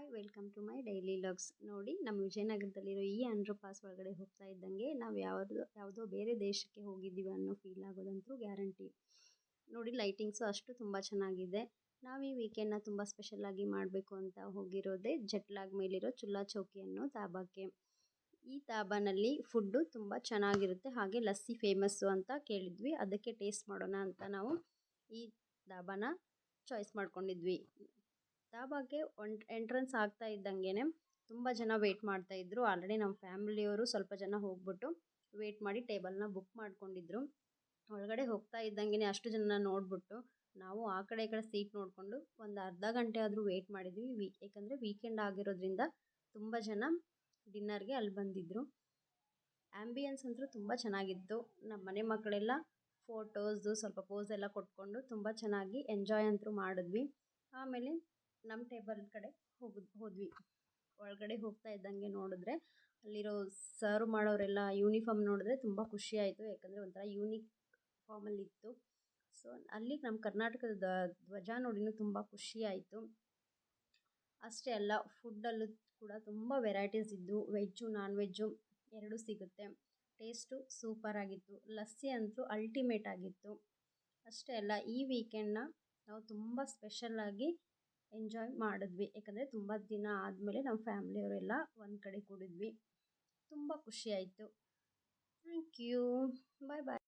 Hi, welcome to my daily logs. ನೋಡಿ, ನಮ್ಮ ವಿಜಯನಗರದಲ್ಲಿರೋ ಈ ಅಂಡರ್ ಪಾಸ್ ಒಳಗಡೆ ಹೋಗ್ತಾ ಇದ್ದಂಗೆ ನಾವು ಯಾವುದೋ ಬೇರೆ ದೇಶಕ್ಕೆ ಹೋಗಿದ್ದೀವಿ ಅನ್ನೋ ಫೀಲ್ ಆಗೋದಂತೂ ಗ್ಯಾರಂಟಿ. ನೋಡಿ, ಲೈಟಿಂಗ್ಸು ಅಷ್ಟು ತುಂಬ ಚೆನ್ನಾಗಿದೆ. ನಾವು ಈ ವೀಕೆಂಡ್ನ ತುಂಬ ಸ್ಪೆಷಲಾಗಿ ಮಾಡಬೇಕು ಅಂತ ಹೋಗಿರೋದೇ ಜಟ್ಲಾಗ್ ಮೇಲಿರೋ ಚುಲ್ಲಾ ಚೌಕಿ ಅನ್ನೋ ಧಾಬಾಕ್ಕೆ. ಈ ಧಾಬಾನಲ್ಲಿ ಫುಡ್ಡು ತುಂಬ ಚೆನ್ನಾಗಿರುತ್ತೆ, ಹಾಗೆ ಲಸ್ಸಿ ಫೇಮಸ್ಸು ಅಂತ ಕೇಳಿದ್ವಿ. ಅದಕ್ಕೆ ಟೇಸ್ಟ್ ಮಾಡೋಣ ಅಂತ ನಾವು ಈ ಧಾಬಾನ ಚಾಯ್ಸ್ ಮಾಡ್ಕೊಂಡಿದ್ವಿ. ಧಾಬಾಗೆ ಎಂಟ್ರೆನ್ಸ್ ಆಗ್ತಾ ಇದ್ದಂಗೆ ತುಂಬ ಜನ ವೆಯ್ಟ್ ಮಾಡ್ತಾಯಿದ್ರು. ಆಲ್ರೆಡಿ ನಮ್ಮ ಫ್ಯಾಮಿಲಿಯವರು ಸ್ವಲ್ಪ ಜನ ಹೋಗ್ಬಿಟ್ಟು ವೆಯ್ಟ್ ಮಾಡಿ ಟೇಬಲ್ನ ಬುಕ್ ಮಾಡ್ಕೊಂಡಿದ್ರು. ಒಳಗಡೆ ಹೋಗ್ತಾ ಇದ್ದಂಗೆ ಅಷ್ಟು ಜನ ನೋಡಿಬಿಟ್ಟು ನಾವು ಆ ಕಡೆ ಈ ಕಡೆ ಸೀಟ್ ನೋಡಿಕೊಂಡು ಒಂದು ಅರ್ಧ ಗಂಟೆ ಆದರೂ ವೆಯ್ಟ್ ಮಾಡಿದ್ವಿ. ಏಕೆಂದರೆ ವೀಕೆಂಡ್ ಆಗಿರೋದ್ರಿಂದ ತುಂಬ ಜನ ಡಿನ್ನರ್ಗೆ ಅಲ್ಲಿ ಬಂದಿದ್ದರು. ಆ್ಯಂಬಿಯನ್ಸ್ ಅಂತೂ ತುಂಬ ಚೆನ್ನಾಗಿತ್ತು. ನಮ್ಮ ಮನೆ ಮಕ್ಕಳೆಲ್ಲ ಫೋಟೋಸು ಸ್ವಲ್ಪ ಪೋಸ್ ಎಲ್ಲ ಕೊಟ್ಕೊಂಡು ತುಂಬ ಚೆನ್ನಾಗಿ ಎಂಜಾಯ್ ಅಂತೂ ಮಾಡಿದ್ವಿ. ಆಮೇಲೆ ನಮ್ಮ ಟೇಬಲ್ ಕಡೆ ಹೋದ್ವಿ. ಒಳಗಡೆ ಹೋಗ್ತಾ ಇದ್ದಂಗೆ ನೋಡಿದ್ರೆ ಅಲ್ಲಿರೋ ಸರ್ವ್ ಮಾಡೋರೆಲ್ಲ ಯೂನಿಫಾರ್ಮ್ ನೋಡಿದ್ರೆ ತುಂಬ ಖುಷಿ ಆಯಿತು. ಯಾಕಂದರೆ ಒಂಥರ ಯೂನಿಕ್ ಫಾರ್ಮಲ್ಲಿತ್ತು. ಸೊ ಅಲ್ಲಿ ನಮ್ಮ ಕರ್ನಾಟಕದ ಧ್ವಜ ನೋಡಿನೂ ತುಂಬ ಖುಷಿ ಆಯಿತು. ಅಷ್ಟೇ ಅಲ್ಲ, ಫುಡ್ಡಲ್ಲೂ ಕೂಡ ತುಂಬ ವೆರೈಟೀಸ್ ಇದ್ದು, ವೆಜ್ಜು ನಾನ್ ವೆಜ್ಜು ಎರಡೂ ಸಿಗುತ್ತೆ. ಟೇಸ್ಟು ಸೂಪರ್ ಆಗಿತ್ತು. ಲಸ್ಸಿ ಅಂತೂ ಅಲ್ಟಿಮೇಟ್ ಆಗಿತ್ತು. ಅಷ್ಟೇ ಅಲ್ಲ, ಈ ವೀಕೆಂಡ್ನ ನಾವು ತುಂಬ ಸ್ಪೆಷಲ್ಲಾಗಿ ಎಂಜಾಯ್ ಮಾಡಿದ್ವಿ. ಯಾಕಂದರೆ ತುಂಬ ದಿನ ಆದಮೇಲೆ ನಮ್ಮ ಫ್ಯಾಮಿಲಿಯವರೆಲ್ಲ ಒಂದು ಕಡೆ ಕೂಡಿದ್ವಿ. ತುಂಬ ಖುಷಿ ಆಯಿತು. Thank you. Bye bye.